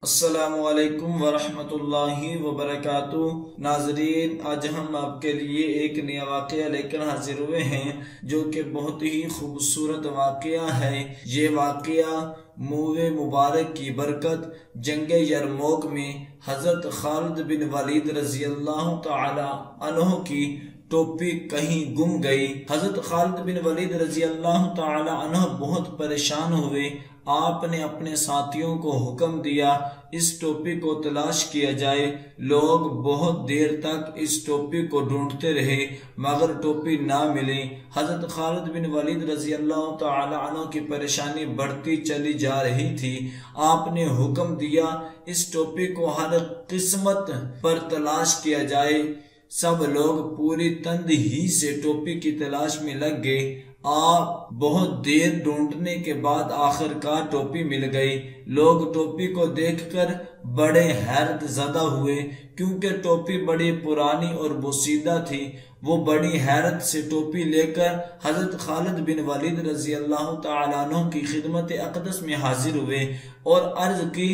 السلام علیکم ورحمۃ اللہ وبرکاتہ۔ ناظرین، آج ہم آپ کے لیے ایک نیا واقعہ لے کر حاضر ہوئے ہیں جو کہ بہت ہی خوبصورت واقعہ ہے۔ یہ واقعہ موئے مبارک کی برکت جنگ یرموک میں حضرت خالد بن ولید رضی اللہ تعالی عنہ کی ٹوپی کہیں گم گئی۔ حضرت خالد بن ولید رضی اللہ تعالی عنہ بہت پریشان ہوئے۔ آپ نے اپنے ساتھیوں کو حکم دیا اس ٹوپی کو تلاش کیا جائے۔ لوگ بہت دیر تک اس ٹوپی کو ڈھونڈتے رہے مگر ٹوپی نہ ملی۔ حضرت خالد بن ولید رضی اللہ تعالی عنہ کی پریشانی بڑھتی چلی جا رہی تھی۔ آپ نے حکم دیا اس ٹوپی کو ہر قسمت پر تلاش کیا جائے۔ سب لوگ پوری تندہی سے ٹوپی کی تلاش میں لگ گئے۔ آپ بہت دیر ڈھونڈنے کے بعد آخر کار ٹوپی مل گئی۔ لوگ ٹوپی کو دیکھ کر بڑے حیرت زدہ ہوئے کیونکہ ٹوپی بڑی پرانی اور بوسیدہ تھی۔ وہ بڑی حیرت سے ٹوپی لے کر حضرت خالد بن ولید رضی اللہ تعالیٰ عنہ کی خدمت اقدس میں حاضر ہوئے اور عرض کی،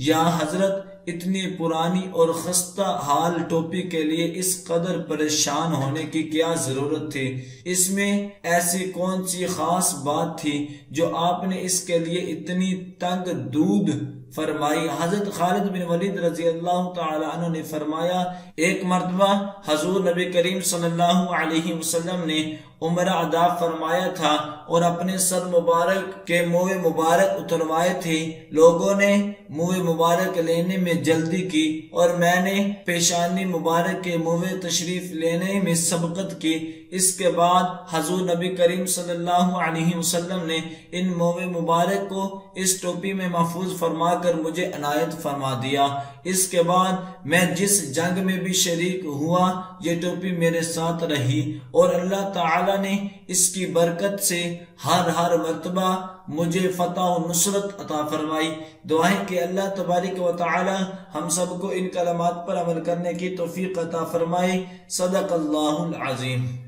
یا حضرت، اتنی پرانی اور خستہ حال ٹوپی کے لیے اس قدر پریشان ہونے کی کیا ضرورت تھی؟ اس میں ایسی کون سی خاص بات تھی جو آپ نے اس کے لیے اتنی تنگ دود فرمائی؟ حضرت خالد بن ولید رضی اللہ تعالی عنہ نے فرمایا، ایک مرتبہ حضور نبی کریم صلی اللہ علیہ وسلم نے عمرہ ادا فرمایا تھا اور اپنے سر مبارک کے موئے مبارک اتروائے تھے۔ لوگوں نے موئے مبارک لینے میں جلدی کی اور میں نے پیشانی مبارک کے موئے تشریف لینے میں سبقت کی۔ اس کے بعد حضور نبی کریم صلی اللہ علیہ وسلم نے ان موئے مبارک کو اس ٹوپی میں محفوظ فرما کر مجھے عنایت فرما دیا۔ اس کے بعد میں جس جنگ میں بھی شریک ہوا یہ ٹوپی میرے ساتھ رہی اور اللہ تعالی نے اس کی برکت سے ہر مرتبہ مجھے فتح و نصرت عطا فرمائی۔ دعائیں کہ اللہ تبارک و تعالی ہم سب کو ان کلمات پر عمل کرنے کی توفیق عطا فرمائے۔ صدق اللہ العظیم۔